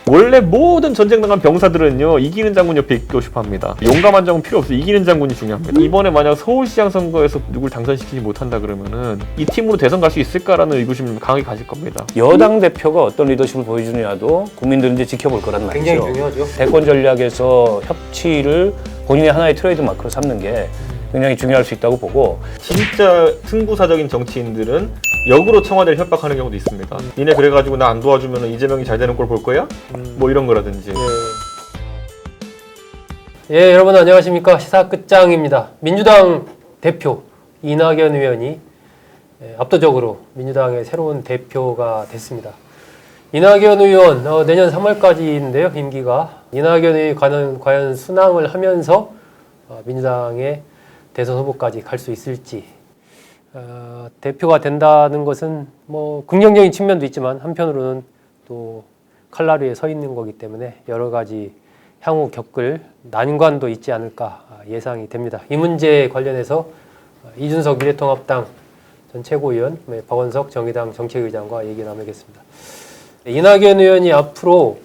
원래 모든 전쟁 나간 병사들은요 이기는 장군 옆에 있고 싶어 합니다. 용감한 장군 필요 없어요. 이기는 장군이 중요합니다. 이번에 만약 서울시장 선거에서 누굴 당선시키지 못한다 그러면은 이 팀으로 대선 갈 수 있을까라는 의구심을 강하게 가질 겁니다. 여당 대표가 어떤 리더십을 보여주느냐도 국민들은 이제 지켜볼 거란 말이죠. 굉장히 중요하죠. 대권 전략에서 협치를 본인의 하나의 트레이드 마크로 삼는 게 굉장히 중요할 수 있다고 보고, 진짜 승부사적인 정치인들은 역으로 청와대를 협박하는 경우도 있습니다. 니네 그래가지고 나 안 도와주면 이재명이 잘 되는 걸 볼 거야? 뭐 이런 거라든지. 예, 여러분 안녕하십니까. 시사 끝장입니다. 민주당 대표 이낙연 의원이 압도적으로 민주당의 새로운 대표가 됐습니다. 이낙연 의원 내년 3월까지인데요, 임기가. 이낙연 의원이 과연 순항을 하면서 민주당의 대선 후보까지 갈 수 있을지. 대표가 된다는 것은 뭐 긍정적인 측면도 있지만 한편으로는 또 칼날 위에 서 있는 거기 때문에 여러 가지 향후 겪을 난관도 있지 않을까 예상이 됩니다. 이 문제에 관련해서 이준석 미래통합당 전 최고위원, 박원석 정의당 정책의장과 얘기 나누겠습니다. 이낙연 의원이 앞으로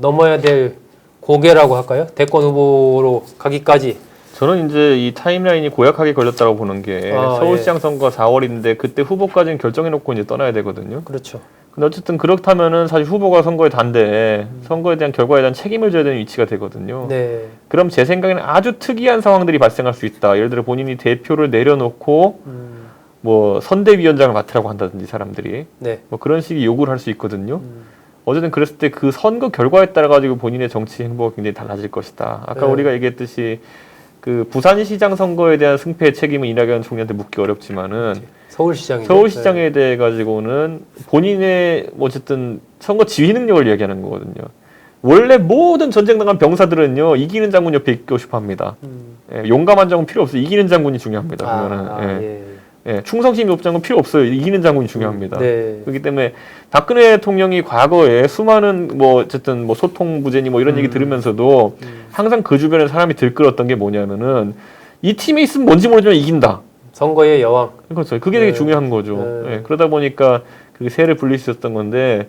넘어야 될 고개라고 할까요? 대권 후보로 가기까지. 저는 이제 이 타임라인이 고약하게 걸렸다고 보는 게 서울시장 선거 4월인데 그때 후보까지는 결정해놓고 이제 떠나야 되거든요. 그렇죠. 근데 어쨌든 그렇다면은 사실 후보가 선거에 단데 선거에 대한 결과에 대한 책임을 져야 되는 위치가 되거든요. 네. 그럼 제 생각에는 아주 특이한 상황들이 발생할 수 있다. 예를 들어 본인이 대표를 내려놓고 뭐 선대위원장을 맡으라고 한다든지 사람들이 네. 뭐 그런 식의 요구를 할 수 있거든요. 어쨌든 그랬을 때 그 선거 결과에 따라 가지고 본인의 정치 행보가 굉장히 달라질 것이다. 아까 네. 우리가 얘기했듯이 그 부산시장 선거에 대한 승패의 책임은 이낙연 총리한테 묻기 어렵지만은 서울시장에 대해 가지고는 본인의 어쨌든 선거 지휘 능력을 이야기하는 거거든요. 원래 모든 전쟁 나간 병사들은요 이기는 장군 옆에 있고 싶어 합니다. 예, 용감한 장군 필요 없어요. 이기는 장군이 중요합니다. 보면은 충성심이 높은 장군 필요 없어요. 이기는 장군이 중요합니다. 네. 그렇기 때문에 박근혜 대통령이 과거에 수많은 뭐 어쨌든 뭐 소통 부재니 뭐 이런 얘기 들으면서도 항상 그 주변에 사람이 들끓었던 게 뭐냐면은 이 팀에 있으면 뭔지 모르지만 이긴다. 선거의 여왕. 그렇죠. 그게 되게 중요한 거죠. 네. 그러다 보니까 그게 새를 불릴 수 있었던 건데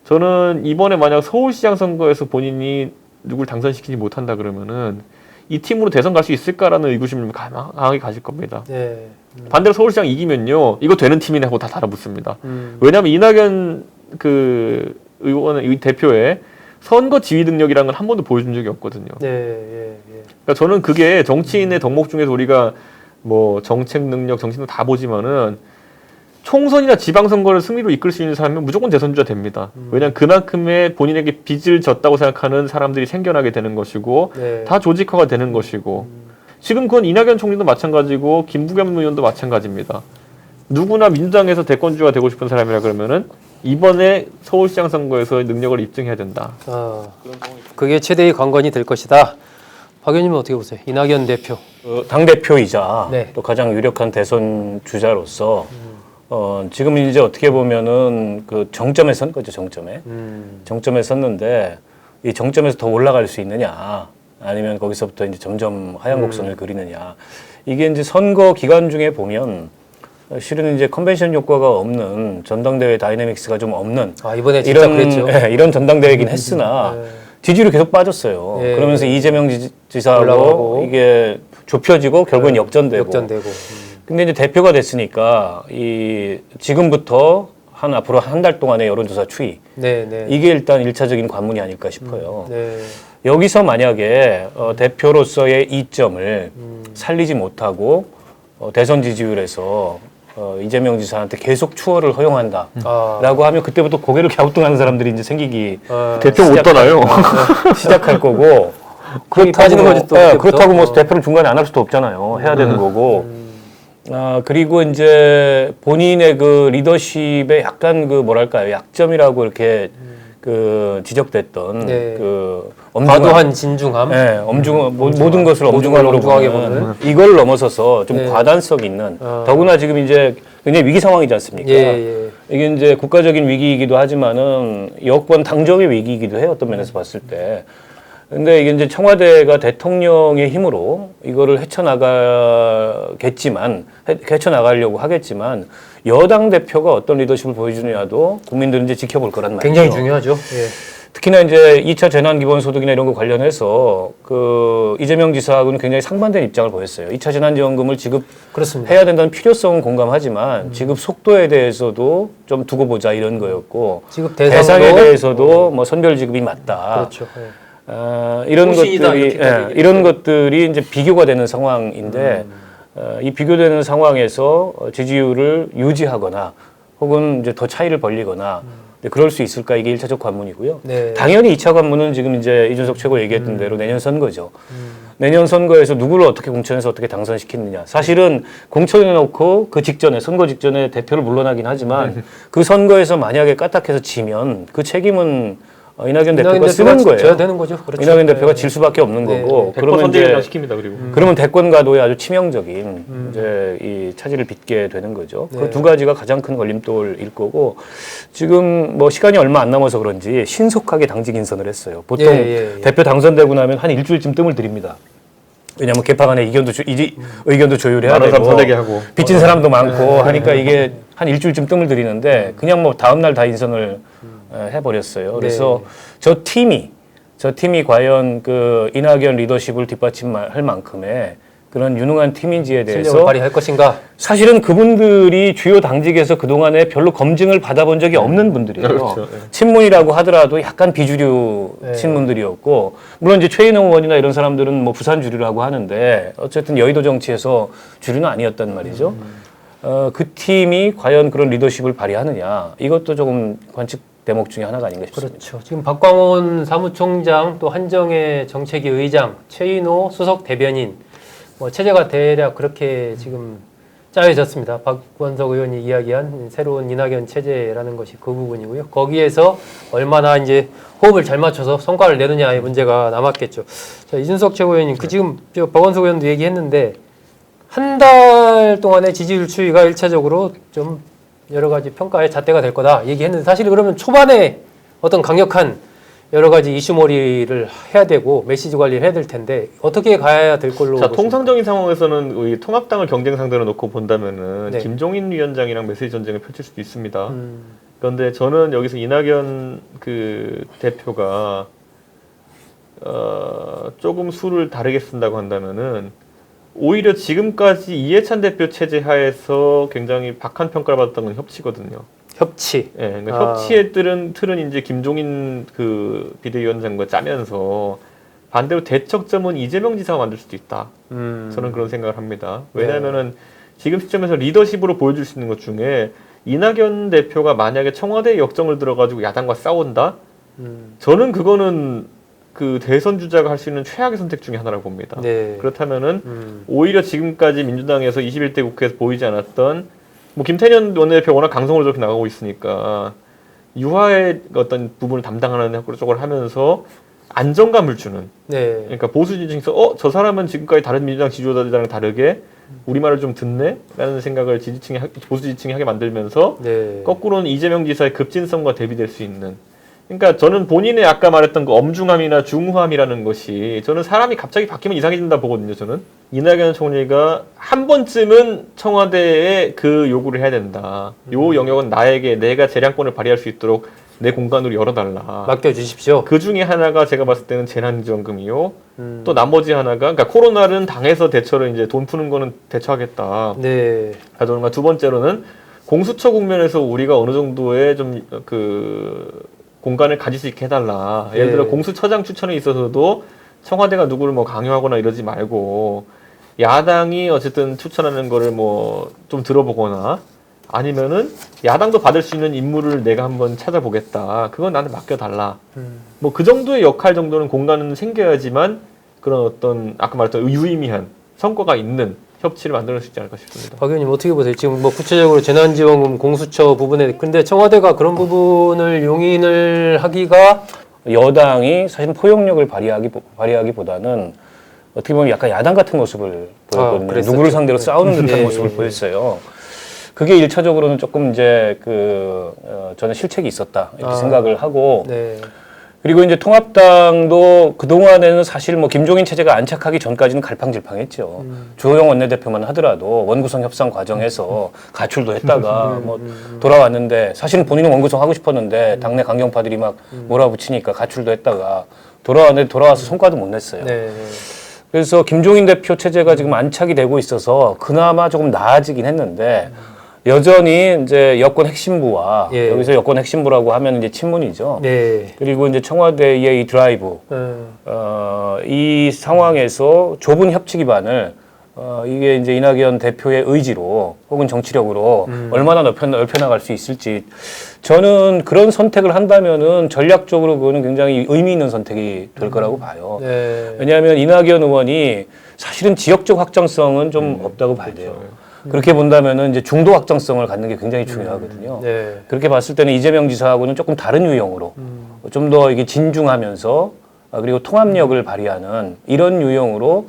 저는 이번에 만약 서울시장 선거에서 본인이 누굴 당선시키지 못한다 그러면은 이 팀으로 대선 갈 수 있을까라는 의구심을 강하게 가질 겁니다. 네. 반대로 서울시장 이기면요 이거 되는 팀이네 하고 다 달아붙습니다. 왜냐하면 이낙연 그 의원의 대표의 선거 지휘 능력이라는 걸 한 번도 보여준 적이 없거든요. 네. 그러니까 저는 그게 정치인의 덕목 중에서 우리가 뭐 정책 능력, 정치능 다 보지만은 총선이나 지방선거를 승리로 이끌 수 있는 사람은 무조건 대선주자 됩니다. 왜냐하면 그만큼의 본인에게 빚을 졌다고 생각하는 사람들이 생겨나게 되는 것이고 네. 다 조직화가 되는 것이고 지금 그건 이낙연 총리도 마찬가지고 김부겸 의원도 마찬가지입니다. 누구나 민주당에서 대권주가 되고 싶은 사람이라 그러면은 이번에 서울시장 선거에서 능력을 입증해야 된다. 그게 최대의 관건이 될 것이다. 박 의원님은 어떻게 보세요? 이낙연 대표. 당대표이자 네. 또 가장 유력한 대선 주자로서 지금 이제 어떻게 보면은 그 정점에 선 거죠, 정점에 섰는데 이 정점에서 더 올라갈 수 있느냐 아니면 거기서부터 이제 점점 하얀 곡선을 그리느냐, 이게 이제 선거 기간 중에 보면 실은 이제 컨벤션 효과가 없는 전당대회 다이내믹스가 좀 없는 이번에 진짜 이런 그랬죠. 이런 전당대회이긴 했으나 지지율이 계속 빠졌어요. 그러면서 이재명 지사하고 올라가고. 이게 좁혀지고 결국은 역전되고. 근데 이제 대표가 됐으니까 지금부터 앞으로 한 달 동안의 여론조사 추이. 이게 일단 1차적인 관문이 아닐까 싶어요. 여기서 만약에 대표로서의 이점을 살리지 못하고 대선 지지율에서 이재명 지사한테 계속 추월을 허용한다라고 하면 그때부터 고개를 갸우뚱하는 사람들이 이제 생기기 대표 못 떠나요. 시작할 거고. 그렇다는 거지 또. 그렇다고 뭐 대표를 중간에 안 할 수도 없잖아요. 해야 되는 거고. 그리고 이제 본인의 그 리더십의 약간 그 뭐랄까요, 약점이라고 이렇게 그 지적됐던 그 과도한 진중함, 모든 것을 엄중함으로 보는 이걸 넘어서서 좀 과단성 있는, 더구나 지금 이제 굉장히 위기 상황이지 않습니까? 이게 이제 국가적인 위기이기도 하지만은 여권 당정의 위기이기도 해요. 어떤 면에서 봤을 때. 근데 이게 이제 청와대가 대통령의 힘으로 이거를 헤쳐나가려고 하겠지만 여당 대표가 어떤 리더십을 보여주느냐도 국민들은 이제 지켜볼 거란 말이죠. 굉장히 중요하죠. 예. 특히나 이제 2차 재난기본소득이나 이런 거 관련해서 그 이재명 지사하고는 굉장히 상반된 입장을 보였어요. 2차 재난지원금을 지급해야 된다는 필요성은 공감하지만 지급 속도에 대해서도 좀 두고 보자 이런 거였고 지급 대상에 대해서도 뭐 선별 지급이 맞다. 그렇죠. 예. 이런 것들이 이제 비교가 되는 상황인데 이 비교되는 상황에서 지지율을 유지하거나 혹은 이제 더 차이를 벌리거나 그럴 수 있을까 이게 1차적 관문이고요. 네. 당연히 2차 관문은 지금 이제 이준석 최고 얘기했던 대로 내년 선거죠. 내년 선거에서 누구를 어떻게 공천해서 어떻게 당선시키느냐. 사실은 공천해놓고 그 직전에 선거 직전에 대표를 물러나긴 하지만 그 선거에서 만약에 까딱해서 지면 그 책임은 이낙연 대표가 쓰는 거예요. 져야 되는 거죠. 그렇죠. 이낙연 대표가 질 수밖에 없는 거고. 그러면 이제 시킵니다. 그리고 그러면 대권과도에 아주 치명적인 이제 이 차질을 빚게 되는 거죠. 그 두 가지가 가장 큰 걸림돌일 거고 지금 뭐 시간이 얼마 안 남아서 그런지 신속하게 당직 인선을 했어요. 보통 대표 당선되고 나면 한 일주일쯤 뜸을 들입니다. 왜냐하면 개파간에 의견도 조율해야 되고 빚진 사람도 많고 하니까 이게 한 일주일쯤 뜸을 들이는데 그냥 뭐 다음 날 다 인선을 해버렸어요. 그래서 저 팀이 과연 그 이낙연 리더십을 뒷받침할 만큼의 그런 유능한 팀인지에 대해서 실력을 발휘할 것인가? 사실은 그분들이 주요 당직에서 그동안에 별로 검증을 받아본 적이 없는 분들이에요. 그렇죠. 친문이라고 하더라도 약간 비주류 친문들이었고 물론 이제 최인호 의원이나 이런 사람들은 뭐 부산 주류라고 하는데 어쨌든 여의도 정치에서 주류는 아니었단 말이죠. 그 팀이 과연 그런 리더십을 발휘하느냐 이것도 조금 관측 대목 중에 하나가 아닌가 싶습니다. 그렇죠. 지금 박광원 사무총장 또 한정혜 정책위 의장, 최인호 수석 대변인 뭐 체제가 대략 그렇게 지금 짜여졌습니다. 박원석 의원이 이야기한 새로운 이낙연 체제라는 것이 그 부분이고요. 거기에서 얼마나 이제 호흡을 잘 맞춰서 성과를 내느냐의 문제가 남았겠죠. 자, 이준석 최고위원님, 그 지금 박원석 의원도 얘기했는데 한 달 동안의 지지율 추이가 1차적으로 좀 여러 가지 평가의 잣대가 될 거다 얘기했는데 사실 그러면 초반에 어떤 강력한 여러 가지 이슈몰이를 해야 되고 메시지 관리를 해야 될 텐데 어떻게 가야 될 걸로 보십니까? 통상적인 상황에서는 우리 통합당을 경쟁 상대로 놓고 본다면은 김종인 위원장이랑 메시지 전쟁을 펼칠 수도 있습니다. 그런데 저는 여기서 이낙연 그 대표가 조금 수를 다르게 쓴다고 한다면은 오히려 지금까지 이해찬 대표 체제 하에서 굉장히 박한 평가를 받았던 건 협치거든요. 협치. 예, 그러니까 협치의 틀은 이제 김종인 그 비대위원장과 짜면서 반대로 대척점은 이재명 지사가 만들 수도 있다. 저는 그런 생각을 합니다. 왜냐하면은 지금 시점에서 리더십으로 보여줄 수 있는 것 중에 이낙연 대표가 만약에 청와대 역정을 들어가지고 야당과 싸운다? 저는 그거는 그 대선 주자가 할 수 있는 최악의 선택 중에 하나라고 봅니다. 그렇다면은 오히려 지금까지 민주당에서 21대 국회에서 보이지 않았던 뭐 김태년 원내대표 워낙 강성으로 저렇게 나가고 있으니까 유화의 어떤 부분을 담당하는 쪽을 하면서 안정감을 주는. 그러니까 보수 지지층에서 저 사람은 지금까지 다른 민주당 지지자들이랑 다르게 우리말을 좀 듣네? 라는 생각을 보수 지지층이 하게 만들면서 거꾸로는 이재명 지사의 급진성과 대비될 수 있는. 그러니까 저는 본인의 아까 말했던 그 엄중함이나 중후함이라는 것이 저는 사람이 갑자기 바뀌면 이상해진다 보거든요. 저는 이낙연 총리가 한 번쯤은 청와대에 그 요구를 해야 된다. 요 영역은 나에게 내가 재량권을 발휘할 수 있도록 내 공간으로 열어달라. 맡겨주십시오. 그 중에 하나가 제가 봤을 때는 재난지원금이요. 또 나머지 하나가 그러니까 코로나는 당에서 대처를 이제 돈 푸는 거는 대처하겠다. 가져오는 두 번째로는 공수처 국면에서 우리가 어느 정도의 좀 공간을 가질 수 있게 해달라. 예를 들어 공수처장 추천에 있어서도 청와대가 누구를 뭐 강요하거나 이러지 말고 야당이 어쨌든 추천하는 거를 뭐 좀 들어보거나 아니면은 야당도 받을 수 있는 인물을 내가 한번 찾아보겠다. 그건 나한테 맡겨달라. 뭐 그 정도의 역할 정도는 공간은 생겨야지만 그런 어떤 아까 말했던 유의미한 성과가 있는 협치를 만들 수 있지 않을까 싶습니다. 박 의원님 어떻게 보세요? 지금 뭐 구체적으로 재난지원금 공수처 부분에 근데 청와대가 그런 부분을 용인을 하기가 여당이 사실 포용력을 발휘하기보다는 어떻게 보면 약간 야당 같은 모습을 보였거든요. 누구를 상대로 싸우는 듯한 모습을 보였어요. 그게 1차적으로는 조금 이제 저는 실책이 있었다 이렇게 생각을 하고 그리고 이제 통합당도 그동안에는 사실 뭐 김종인 체제가 안착하기 전까지는 갈팡질팡했죠. 주호영 원내대표만 하더라도 원구성 협상 과정에서 가출도 했다가 뭐 돌아왔는데 사실은 본인은 원구성 하고 싶었는데 당내 강경파들이 막 몰아붙이니까 가출도 했다가 돌아왔는데 돌아와서 성과도 못 냈어요. 네. 그래서 김종인 대표 체제가 지금 안착이 되고 있어서 그나마 조금 나아지긴 했는데 여전히 이제 여권 핵심부와 예. 여기서 여권 핵심부라고 하면 이제 친문이죠. 네. 그리고 이제 청와대의 이 드라이브, 이 상황에서 좁은 협치 기반을 이게 이제 이낙연 대표의 의지로 혹은 정치력으로 얼마나 넓혀나갈 수 있을지 저는 그런 선택을 한다면은 전략적으로 그거는 굉장히 의미 있는 선택이 될 거라고 봐요. 네. 왜냐하면 이낙연 의원이 사실은 지역적 확장성은 좀 없다고 봐야 돼요. 그렇게 본다면은 이제 중도 확장성을 갖는 게 굉장히 중요하거든요. 네. 그렇게 봤을 때는 이재명 지사하고는 조금 다른 유형으로 좀 더 이게 진중하면서 그리고 통합력을 발휘하는 이런 유형으로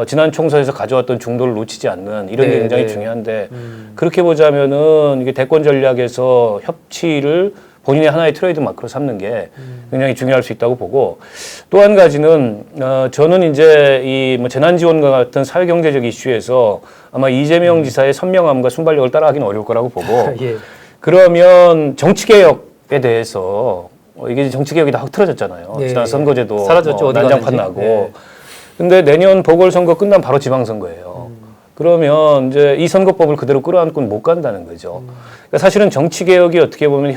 지난 총선에서 가져왔던 중도를 놓치지 않는 이런 게 네, 굉장히 네. 중요한데 그렇게 보자면은 이게 대권 전략에서 협치를 본인의 하나의 트레이드 마크로 삼는 게 굉장히 중요할 수 있다고 보고 또 한 가지는 저는 이제 이 뭐 재난지원과 같은 사회경제적 이슈에서 아마 이재명 지사의 선명함과 순발력을 따라가기는 어려울 거라고 보고 예. 그러면 정치개혁에 대해서 이게 정치개혁이 다 확 틀어졌잖아요. 예, 지난 선거제도 사라졌죠. 어디 난장판 가든지. 나고 예. 근데 내년 보궐선거 끝나면 바로 지방선거예요. 그러면 이제 이 선거법을 그대로 끌어안고는 못 간다는 거죠. 그러니까 사실은 정치 개혁이 어떻게 보면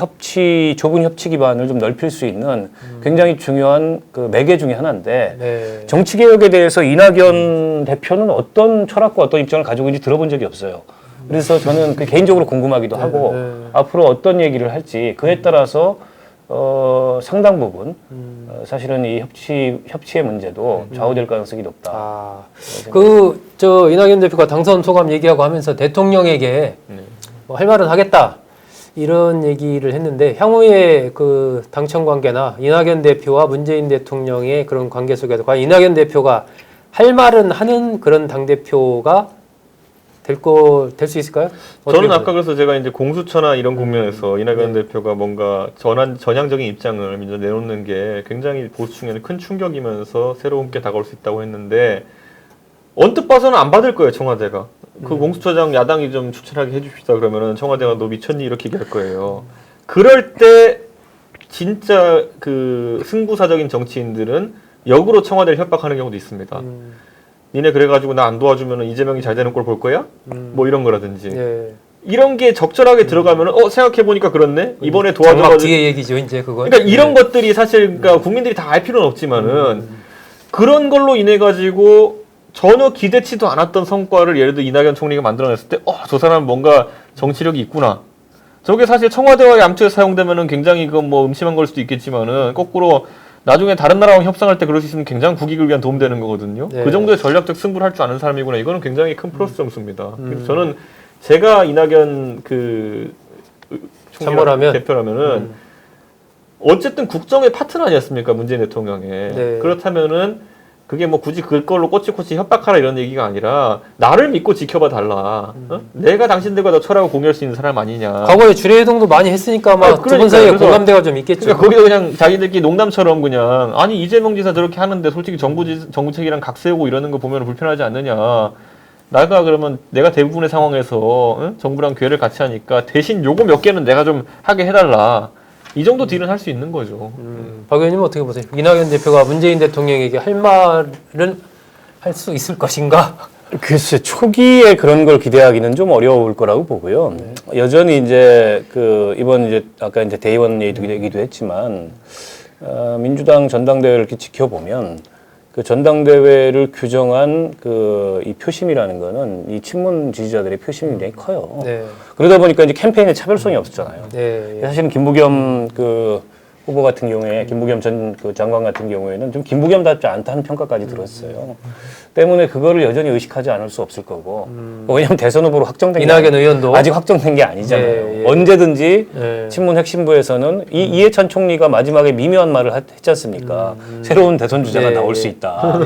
좁은 협치 기반을 좀 넓힐 수 있는 굉장히 중요한 그 매개 중에 하나인데 네. 정치 개혁에 대해서 이낙연 대표는 어떤 철학과 어떤 입장을 가지고 있는지 들어본 적이 없어요. 그래서 저는 그 개인적으로 궁금하기도 하고 앞으로 어떤 얘기를 할지 그에 따라서 상당 부분 사실은 이 협치의 문제도 좌우될 가능성이 높다. 아, 이낙연 대표가 당선 소감 얘기하고 하면서 대통령에게 뭐 할 말은 하겠다. 이런 얘기를 했는데 향후의 그 당청 관계나 이낙연 대표와 문재인 대통령의 그런 관계 속에서 과연 이낙연 대표가 할 말은 하는 그런 당대표가 될 수 있을까요? 저는 아까 그래서 제가 이제 공수처나 이런 국면에서 이낙연 대표가 뭔가 전향적인 입장을 민주 내놓는 게 굉장히 보수 측에는 큰 충격이면서 새롭게 다가올 수 있다고 했는데 언뜻 봐서는 안 받을 거예요, 청와대가. 그 공수처장 야당이 좀 추천하게 해줍시다 그러면은 청와대가 너 미쳤니 이렇게 얘기할 거예요. 그럴 때 진짜 그 승부사적인 정치인들은 역으로 청와대를 협박하는 경우도 있습니다. 니네 그래가지고 나 안 도와주면 이재명이 잘 되는 꼴 볼 거야? 뭐 이런 거라든지. 예. 이런 게 적절하게 들어가면은 생각해보니까 그렇네? 이번에 장막 도와줘가지고. 뒤에 얘기죠, 이제 그건. 그러니까 이런 것들이 사실 그러니까 국민들이 다 알 필요는 없지만은 그런 걸로 인해가지고 전혀 기대치도 않았던 성과를 예를 들어 이낙연 총리가 만들어냈을 때 저 사람은 뭔가 정치력이 있구나. 저게 사실 청와대와의 암투에 사용되면은 굉장히 그건 뭐 음침한 걸 수도 있겠지만은 거꾸로 나중에 다른 나라와 협상할 때 그럴 수 있으면 굉장히 국익을 위한 도움되는 거거든요. 네. 그 정도의 전략적 승부를 할 줄 아는 사람이구나. 이거는 굉장히 큰 플러스 점수입니다. 그래서 저는 제가 이낙연 그 참모라면 대표라면은 어쨌든 국정의 파트너 아니었습니까? 문재인 대통령의. 네. 그렇다면은 그게 뭐 굳이 그걸로 꼬치꼬치 협박하라 이런 얘기가 아니라 나를 믿고 지켜봐 달라. 내가 당신들과 더 철학을 공유할 수 있는 사람 아니냐. 과거에 주례이동도 많이 했으니까 아마 두 분 사이에 공감대가 좀 있겠죠. 그러니까 거기서 그냥 자기들끼리 농담처럼 그냥 아니 이재명 지사 저렇게 하는데 솔직히 정부책이랑 각 세우고 이러는 거 보면 불편하지 않느냐. 나가 그러면 내가 대부분의 상황에서 정부랑 기회를 같이 하니까 대신 요거 몇 개는 내가 좀 하게 해달라. 이 정도 딜은 할 수 있는 거죠. 박 의원님 어떻게 보세요? 이낙연 대표가 문재인 대통령에게 할 말은 할 수 있을 것인가? 글쎄 초기에 그런 걸 기대하기는 좀 어려울 거라고 보고요. 여전히 이제 이번 이제 아까 이제 대의원 얘기도 했지만 민주당 전당대회를 이렇게 지켜보면 그 전당대회를 규정한 이 표심이라는 거는 이 친문 지지자들의 표심이 굉장히 커요. 네. 그러다 보니까 이제 캠페인에 차별성이 없었잖아요. 네. 사실은 김부겸 후보 같은 경우에 김부겸 전 장관 같은 경우에는 좀 김부겸답지 않다는 평가까지 들었어요. 때문에 그거를 여전히 의식하지 않을 수 없을 거고 왜냐하면 대선 후보로 확정된 이낙연 의원도 아직 확정된 게 아니잖아요. 예, 예. 언제든지 예. 친문 핵심부에서는 이해찬 총리가 마지막에 미묘한 말을 했지 않습니까? 새로운 대선 주자가 예, 나올 예. 수 있다.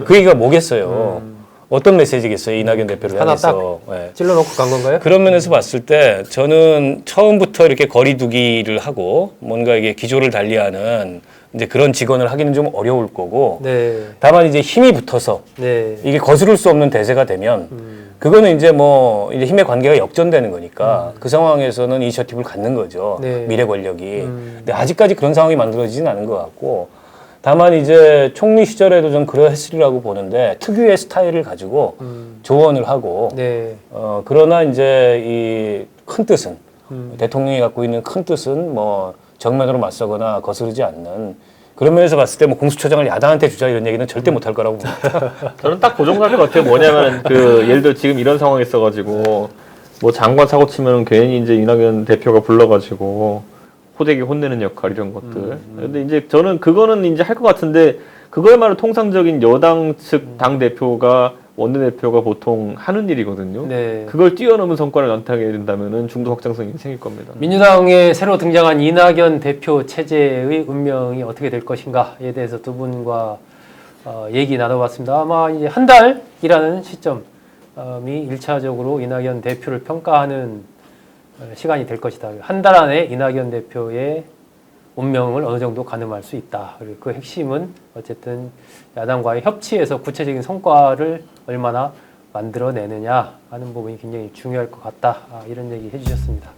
그 얘기가 뭐겠어요? 어떤 메시지겠어요? 이낙연 대표를 하나 향해서. 딱 찔러놓고 간 건가요? 그런 면에서 봤을 때 저는 처음부터 이렇게 거리두기를 하고 뭔가 이게 기조를 달리하는 이제 그런 직원을 하기는 좀 어려울 거고 네. 다만 이제 힘이 붙어서 네. 이게 거스를 수 없는 대세가 되면 그거는 이제 뭐 이제 힘의 관계가 역전되는 거니까 그 상황에서는 이니셔티브를 갖는 거죠. 네. 미래 권력이. 근데 아직까지 그런 상황이 만들어지진 않은 것 같고 다만 이제 총리 시절에도 좀 그러했으리라고 보는데 특유의 스타일을 가지고 조언을 하고 네. 그러나 이제 이 큰 뜻은 대통령이 갖고 있는 큰 뜻은 뭐 정면으로 맞서거나 거스르지 않는 그런 면에서 봤을 때 뭐 공수처장을 야당한테 주자 이런 얘기는 절대 못할 거라고 봅니다. 저는 딱 고정할 것 같아요. 뭐냐면 예를 들어 지금 이런 상황이 있어가지고 뭐 장관 사고 치면 괜히 이제 이낙연 대표가 불러가지고 호되게 혼내는 역할 이런 것들. 근데 이제 저는 그거는 이제 할 것 같은데 그거야말로 통상적인 여당 측 당 대표가 원내대표가 보통 하는 일이거든요. 네. 그걸 뛰어넘은 성과를 나타내게 된다면은 중도 확장성이 생길 겁니다. 민주당에 새로 등장한 이낙연 대표 체제의 운명이 어떻게 될 것인가에 대해서 두 분과 얘기 나눠봤습니다. 아마 이제 한 달이라는 시점이 1차적으로 이낙연 대표를 평가하는 시간이 될 것이다. 한 달 안에 이낙연 대표의 운명을 어느 정도 가늠할 수 있다. 그리고 그 핵심은 어쨌든 야당과의 협치에서 구체적인 성과를 얼마나 만들어내느냐 하는 부분이 굉장히 중요할 것 같다. 이런 얘기 해주셨습니다.